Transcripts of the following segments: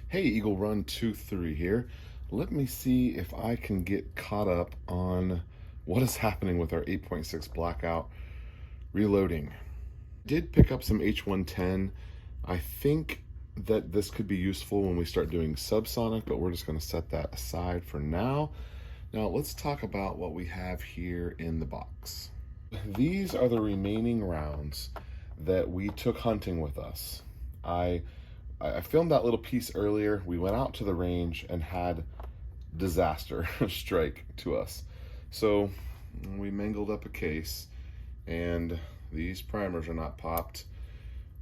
Hey, Eagle Run 23 here. Let me see if I can get caught up on what is happening with our 8.6 Blackout reloading. Did pick up some H110. I think that this could be useful when we start doing subsonic, but we're just going to set that aside for now. Now let's talk about what we have here in the box. These are the remaining rounds that we took hunting with us. I filmed that little piece earlier. We went out to the range and had disaster strike to us. So we mangled up a case and these primers are not popped,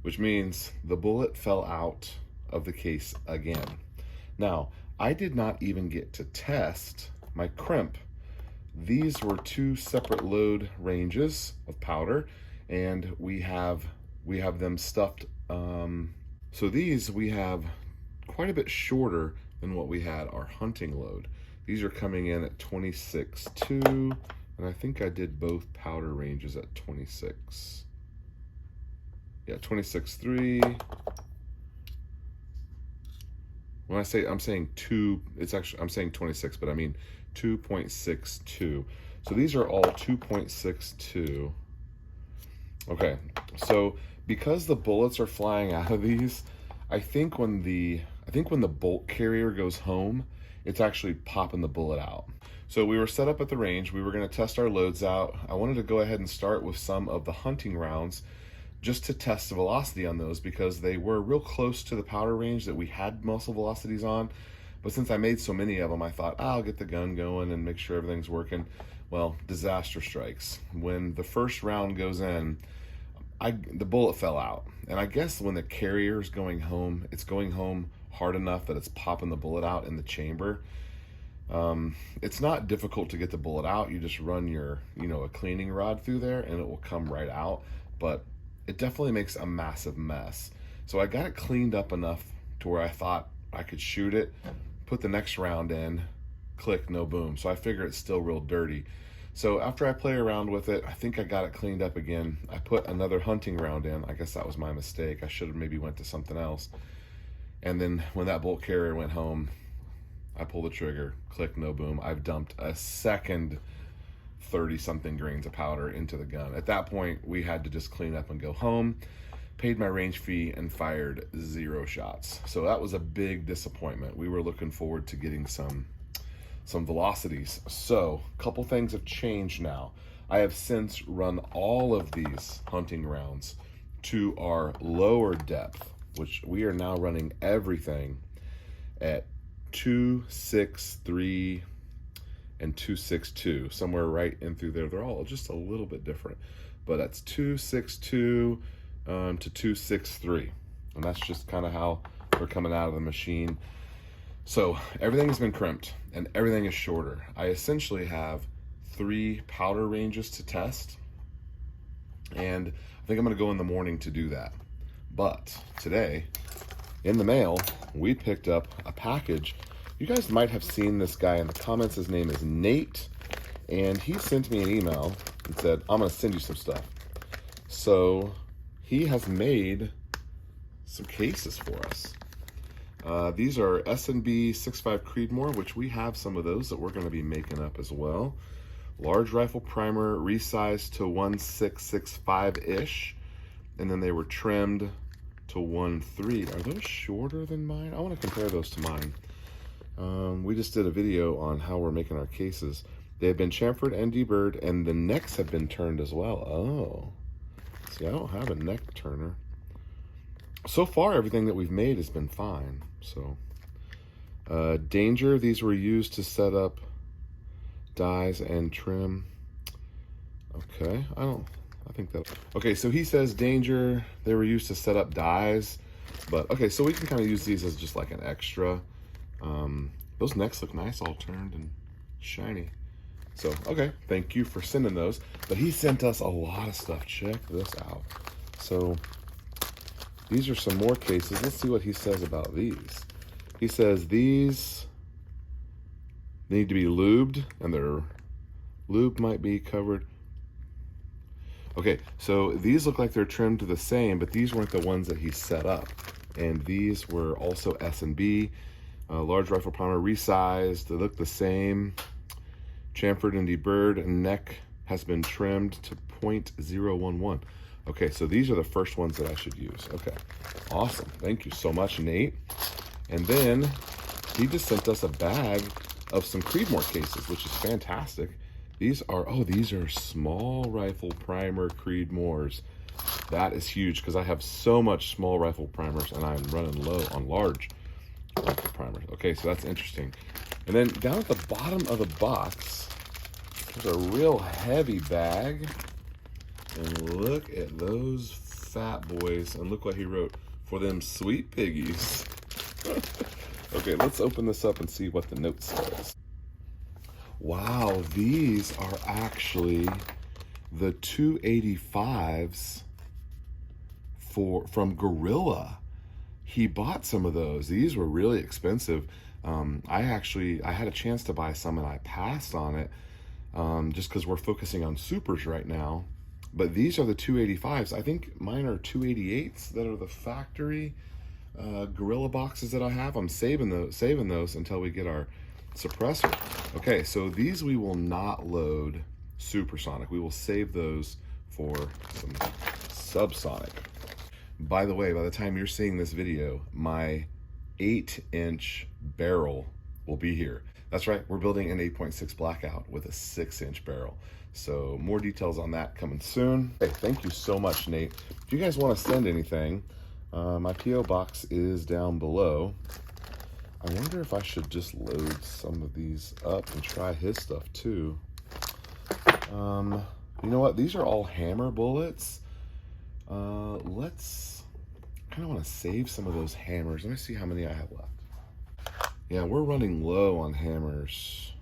which means the bullet fell out of the case again. Now, I did not even get to test my crimp. These were two separate load ranges of powder, and we have them stuffed. So these we have quite a bit shorter than what we had our hunting load. These are coming in at 26.2, and I think I did both powder ranges at 26. Yeah, 26.3. When I'm saying two, it's actually, I'm saying 26, but I mean 2.62. So these are all 2.62. Okay, so because the bullets are flying out of these, I think when the bolt carrier goes home, it's actually popping the bullet out. So we were set up at the range. We were going to test our loads out. I wanted to go ahead and start with some of the hunting rounds just to test the velocity on those, because they were real close to the powder range that we had muzzle velocities on. But since I made so many of them, I thought, I'll get the gun going and make sure everything's working. Well, disaster strikes. When the first round goes in, the bullet fell out. And I guess when the carrier's going home, it's going home hard enough that it's popping the bullet out in the chamber. It's not difficult to get the bullet out. You just run your, a cleaning rod through there and it will come right out. But it definitely makes a massive mess. So I got it cleaned up enough to where I thought I could shoot it, put the next round in, click, no boom. So I figure it's still real dirty. So after I play around with it, I think I got it cleaned up again. I put another hunting round in. I guess that was my mistake. I should have maybe went to something else. And then when that bolt carrier went home, I pulled the trigger, click, no boom. I've dumped a second 30-something grains of powder into the gun. At that point, we had to just clean up and go home, paid my range fee, and fired 0 shots. So that was a big disappointment. We were looking forward to getting some velocities. So a couple things have changed now. I have since run all of these hunting rounds to our lower depth, which we are now running everything at 2.63 and 2.62, somewhere right in through there. They're all just a little bit different, but that's 2.62 to 2.63, and that's just kind of how we're coming out of the machine. So everything has been crimped and everything is shorter. I essentially have 3 powder ranges to test, and I think I'm gonna go in the morning to do that. But today, in the mail, we picked up a package. You guys might have seen this guy in the comments. His name is Nate, and he sent me an email and said, I'm gonna send you some stuff. So he has made some cases for us. These are S&B 6.5 Creedmoor, which we have some of those that we're going to be making up as well. Large rifle primer, resized to 1.665-ish, and then they were trimmed to 1.3. Are those shorter than mine? I want to compare those to mine. We just did a video on how we're making our cases. They have been chamfered and deburred, and the necks have been turned as well. Oh, see, I don't have a neck turner. So far, everything that we've made has been fine. So, Danger, these were used to set up dies and trim. Okay, okay, so he says Danger, they were used to set up dies, but okay, so we can kind of use these as just like an extra. Those necks look nice, all turned and shiny. So, okay, thank you for sending those. But he sent us a lot of stuff. Check this out. So, these are some more cases. Let's see what he says about these. He says these need to be lubed, and their lube might be covered. Okay, so these look like they're trimmed to the same, but these weren't the ones that he set up. and these were also S&B. Large rifle primer, resized. They look the same. Chamfered and deburred, and neck has been trimmed to .011. Okay, so these are the first ones that I should use. Okay, awesome. Thank you so much, Nate. And then he just sent us a bag of some Creedmoor cases, which is fantastic. These are, oh, these are small rifle primer Creedmoors. That is huge because I have so much small rifle primers and I'm running low on large rifle primers. Okay, so that's interesting. And then down at the bottom of the box, there's a real heavy bag. And look at those fat boys. And look what he wrote, for them sweet piggies. Okay, let's open this up and see what the note says. Wow, these are actually the 285s from Gorilla. He bought some of those. These were really expensive. I had a chance to buy some and I passed on it just because we're focusing on supers right now. But these are the 285s. I think mine are 288s that are the factory Gorilla boxes that I have. I'm saving those until we get our suppressor. Okay, so these we will not load supersonic. We will save those for some subsonic. By the way, by the time you're seeing this video, my 8-inch barrel will be here. That's right, we're building an 8.6 Blackout with a 6-inch barrel. So more details on that coming soon. Hey, thank you so much, Nate. If you guys want to send anything, my P.O. box is down below. I wonder if I should just load some of these up and try his stuff too. You know what? These are all hammer bullets. Let's kind of want to save some of those hammers. Let me see how many I have left. Yeah, we're running low on hammers.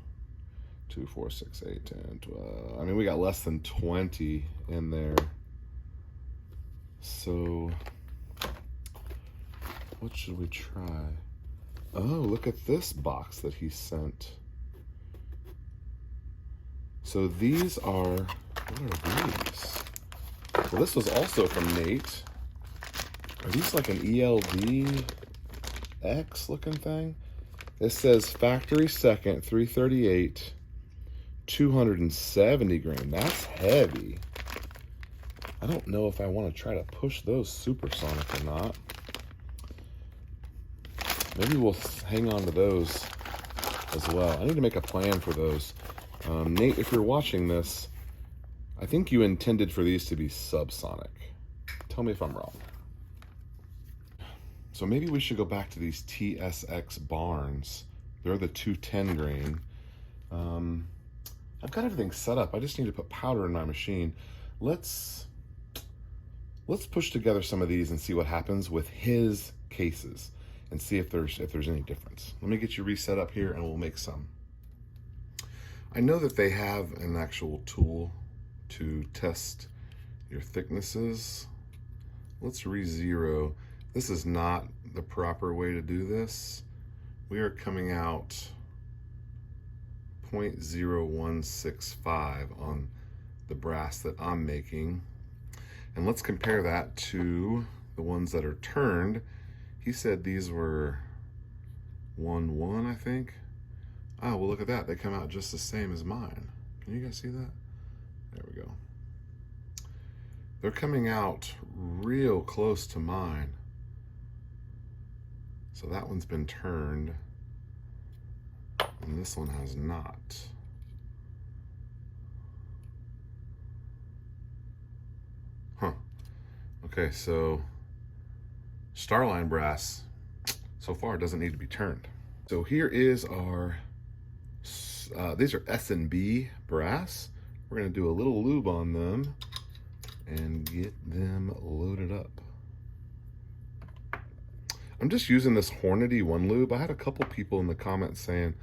2, 4, 6, 8, 10, 12. I mean, we got less than 20 in there. So what should we try? Oh, look at this box that he sent. So these are, what are these? Well, this was also from Nate. Are these like an ELD X looking thing? It says factory second, 338, 270 grain. That's heavy. I don't know if I want to try to push those supersonic or not. Maybe we'll hang on to those as well. I need to make a plan for those. Nate, if you're watching this, I think you intended for these to be subsonic. Tell me if I'm wrong. So maybe we should go back to these TSX Barnes. They're the 210 grain. I've got everything set up. I just need to put powder in my machine. Let's push together some of these and see what happens with his cases and see if there's any difference. Let me get you reset up here and we'll make some. I know that they have an actual tool to test your thicknesses. Let's re-zero. This is not the proper way to do this. We are coming out 0.0165 on the brass that I'm making. And let's compare that to the ones that are turned. He said these were 1.1, I think. Oh, well, look at that. They come out just the same as mine. Can you guys see that? There we go. They're coming out real close to mine. So that one's been turned, and this one has not. Huh. Okay, so Starline brass so far doesn't need to be turned. So here is our, these are S&B brass. We're gonna do a little lube on them and get them loaded up. I'm just using this Hornady One Lube. I had a couple people in the comments saying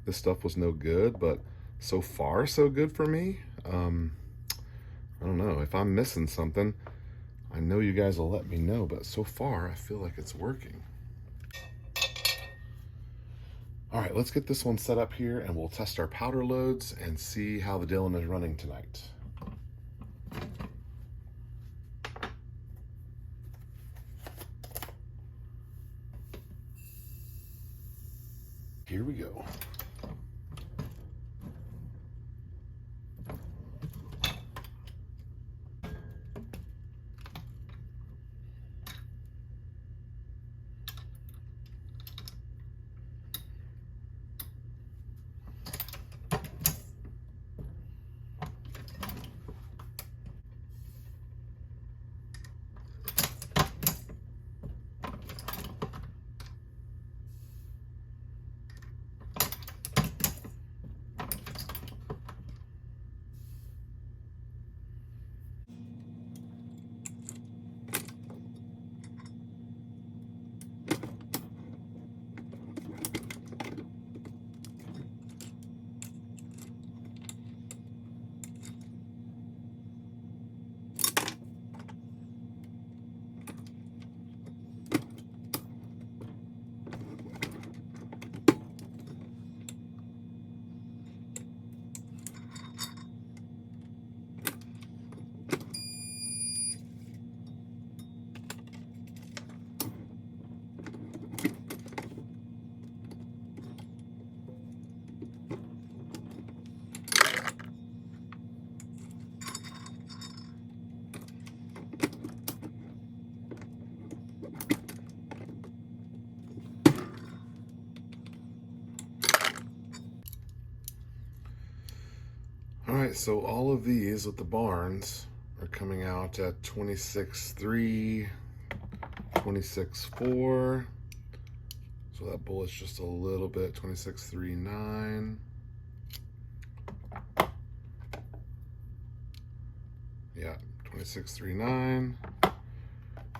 this stuff was no good, but so far so good for me. I don't know, if I'm missing something, I know you guys will let me know, but so far I feel like it's working. All right, let's get this one set up here and we'll test our powder loads and see how the Dillon is running tonight. Here we go. All right, so all of these with the barns are coming out at 26.3, 26.4. So that bullet's just a little bit, 26.39. Yeah, 26.39. All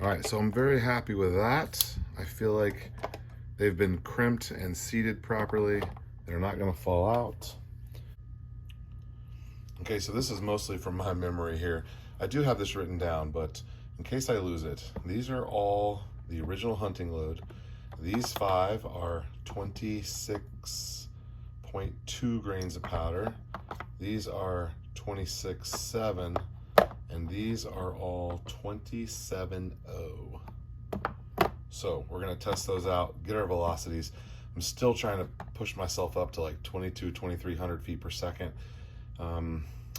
right, so I'm very happy with that. I feel like they've been crimped and seated properly. They're not gonna fall out. Okay, so this is mostly from my memory here. I do have this written down, but in case I lose it, these are all the original hunting load. These 5 are 26.2 grains of powder. These are 26.7, and these are all 27.0. So we're gonna test those out, get our velocities. I'm still trying to push myself up to like 2,300 feet per second.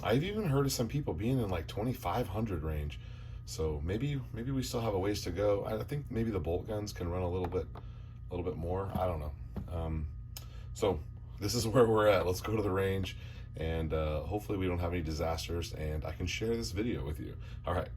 I've even heard of some people being in like 2,500 range. So maybe we still have a ways to go. I think maybe the bolt guns can run a little bit more. I don't know. So this is where we're at. Let's go to the range, and hopefully we don't have any disasters, and I can share this video with you. All right.